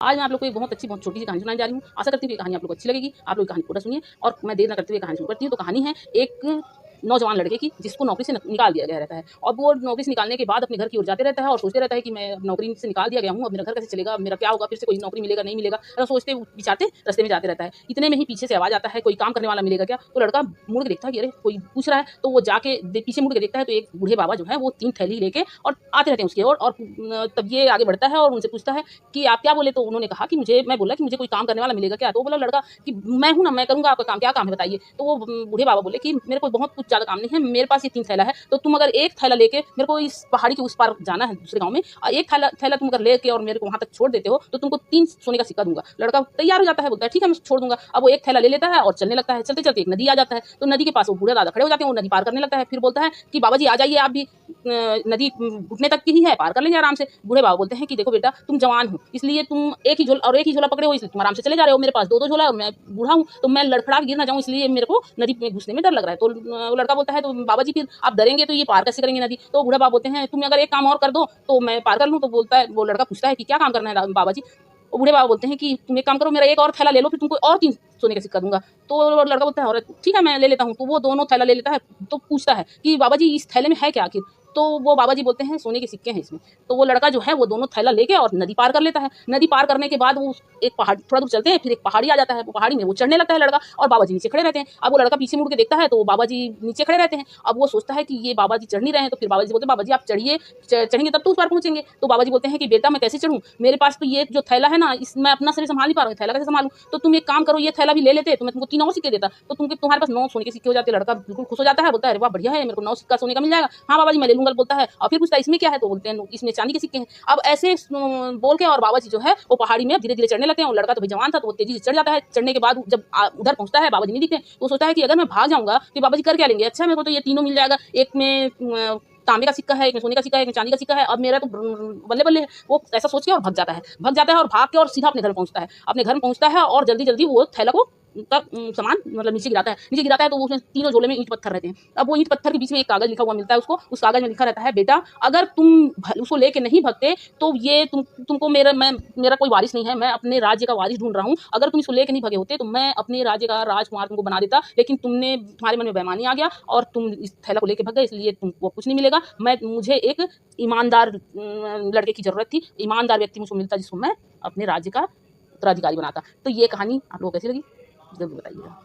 आज मैं आप लोग को एक बहुत अच्छी, बहुत छोटी सी कहानी सुनाने जा रही हूँ। आशा करती हूँ ये कहानी आप लोग को अच्छी लगेगी। आप लोग कहानी पूरा सुनिए और मैं देर न करते हुए कहानी शुरू करती हूँ। तो कहानी है एक नौजवान लड़के की जिसको नौकरी से निकाल दिया गया रहता है और वो नौकरी से निकालने के बाद अपने घर की ओर जाते रहता है और सोचते रहता है कि मैं नौकरी से निकाल दिया गया हूँ, अब मेरा घर कैसे चलेगा, मेरा क्या होगा, फिर से कोई नौकरी मिलेगा नहीं मिलेगा, ऐसा सोचते विचारते रास्ते में जाते रहता है। इतने में ही पीछे से आवाज़ आता है, कोई काम करने वाला मिलेगा क्या। तो लड़का मुड़ के देखता है कि अरे कोई पूछ रहा है, तो वो जाके पीछे मुड़ के देखता है तो एक बूढ़े बाबा जो है वो 3 थैली लेके और आते रहते हैं उसकी ओर। और तब ये आगे बढ़ता है और उनसे पूछता है कि आप क्या बोले। तो उन्होंने कहा कि मैं बोला कि मुझे कोई काम करने वाला मिलेगा क्या। तो वो बोला लड़का कि मैं हूँ ना, मैं करूँगा आपका काम, क्या काम है बताइए। तो वो बूढ़े बाबा बोले कि मेरे को बहुत कुछ ज़्यादा काम नहीं है, मेरे पास ये 3 थैला है, तो तुम अगर एक थैला लेके मेरे को इस पहाड़ी के उस पार जाना है दूसरे गाँव में, और एक थैला तुम अगर लेके और मेरे को वहाँ तक छोड़ देते हो तो तुमको 3 सोने का सिक्का दूँगा। लड़का तैयार हो जाता है, बोलता है ठीक है मैं छोड़ दूँगा। अब वो एक थैला ले लेता है और चलने लगता है। चलते-चलते एक नदी आ जाता है, तो नदी के पास वो बूढ़े दादा खड़े हो जाते हैं, वो नदी पार करने लगता है। फिर बोलता है कि बाबा जी आ जाइए आप भी, नदी घुटने तक की ही है, पार कर लेंगे आराम से। बूढ़े बाबा बोलते हैं कि देखो बेटा तुम जवान हो, इसलिए तुम एक ही झोला पकड़े हो, इसलिए तुम आराम से चले जा रहे हो। मेरे पास 2-2 झोला है और मैं बूढ़ा हूँ, तो मैं लड़खड़ा के गिर ना जाऊँ, इसलिए मेरे को नदी में घुसने में डर लग रहा है। तो वो लड़का बोलता है तो बाबा जी फिर आप डरेंगे तो ये पार कैसे करेंगे नदी। तो बूढ़ा बाबा बोलते हैं तुम अगर एक काम और कर दो तो मैं पार कर लूँ। तो बोलता है, वो लड़का पूछता है कि क्या काम करना है बाबा जी। वो बूढ़े बाबा बोलते हैं कि तुम एक काम करो, मेरा एक और थैला ले लो, फिर तुमको और 3 सोने का सिक्का दूँगा। तो लड़का बोलता है और ठीक है मैं ले लेता हूँ। तो वो दोनों थैला ले लेता है। तो पूछता है कि बाबा जी इस थैले में है क्या आखिर? तो वो बाबा जी बोलते हैं सोने के सिक्के हैं इसमें। तो वो लड़का जो है वो दोनों थैला लेके और नदी पार कर लेता है। नदी पार करने के बाद वो एक पहाड़, थोड़ा दूर चलते हैं, फिर एक पहाड़ी आ जाता है। वो पहाड़ी में वो चढ़ने लगता है लड़का और बाबा जी नीचे खड़े रहते हैं। अब वो लड़का पीछे मुड़ के देखता है तो वो बाबा जी नीचे खड़े रहते हैं। अब वो सोचता है कि ये बाबा जी चढ़ नहीं रहे हैं। तो फिर बाबा जी बोलते हैं बाबा जी आप चढ़िए, चढ़ेंगे तब तो उस पार पहुँचेंगे। तो बाबा जी बोलते हैं कि बेटा मैं कैसे चढ़ूँ? मेरे पास तो ये जो थैला है ना, इस मैं अपना शरीर सँभाल नहीं पा रहा हूँ, थैला कैसे सँभालूँ? तो तुम एक काम करो, ये थैला भी ले लेते तो मैं तुमको 3 और सिक्के देता, तो तुम्हारे पास 9 सोने के सिक्के हो जाते। लड़का बिल्कुल खुश हो जाता है, बोलता है अरे वाह बढ़िया है, मेरे को 9 सिक्का सोने का मिल जाएगा। हाँ बाबा जी मैं ले लूँगा, बोलता है। और फिर पूछता है इसमें क्या है? तो बोलते हैं इसमें चांदी के सिक्के हैं। अब ऐसे बोल के और बाबा जी जो है वो पहाड़ी में धीरे-धीरे चढ़ने लगते हैं। और लड़का तो भाई जवान था तो वो तेज़ी से चढ़ जाता है। चढ़ने के बाद जब उधर पहुँचता है, बाबा जी नहीं दिखते। तो सोचता है कि अगर मैं भाग जाऊँगा तो बाबा जी कर क्या लेंगे? अच्छा मेरे को तो ये तीनों मिल जाएगा, एक में तांबे का सिक्का है, एक में सोने का सिक्का है, एक में चांदी का सिक्का है, अब मेरा तो बल्ले-बल्ले है। वो ऐसा सोच के और भाग जाता है। भाग जाता है और भाग के और सीधा अपने घर में पहुँचता है। अपने घर में पहुँचता है और जल्दी-जल्दी वो थैला को सामान मतलब नीचे गिराता है। नीचे गिराता है तो वो उसमें तीनों झोले में ईंट पत्थर रहते हैं। अब वो ईंट पत्थर के बीच में एक कागज़ लिखा हुआ मिलता है उसको। उस कागज़ में लिखा रहता है बेटा अगर तुम उसको लेके नहीं भगते तो ये तुमको मेरा कोई वारिस नहीं है, मैं अपने राज्य का वारिस ढूँढ रहा हूँ। अगर तुम इसको लेके नहीं भगे होते तो मैं अपने राज्य का राजकुमार तुमको बना देता, लेकिन तुम्हारे मन में बेईमानी आ गया और तुम इस थैला को लेके भग गए, इसलिए तुमको कुछ नहीं मिलेगा। मुझे एक ईमानदार लड़के की ज़रूरत थी, ईमानदार व्यक्ति मुझको मिलता जिसको मैं अपने राज्य का उत्तराधिकारी बनाता। तो ये कहानी आप लोगों को कैसी लगी? ज़रूर बताइएगा।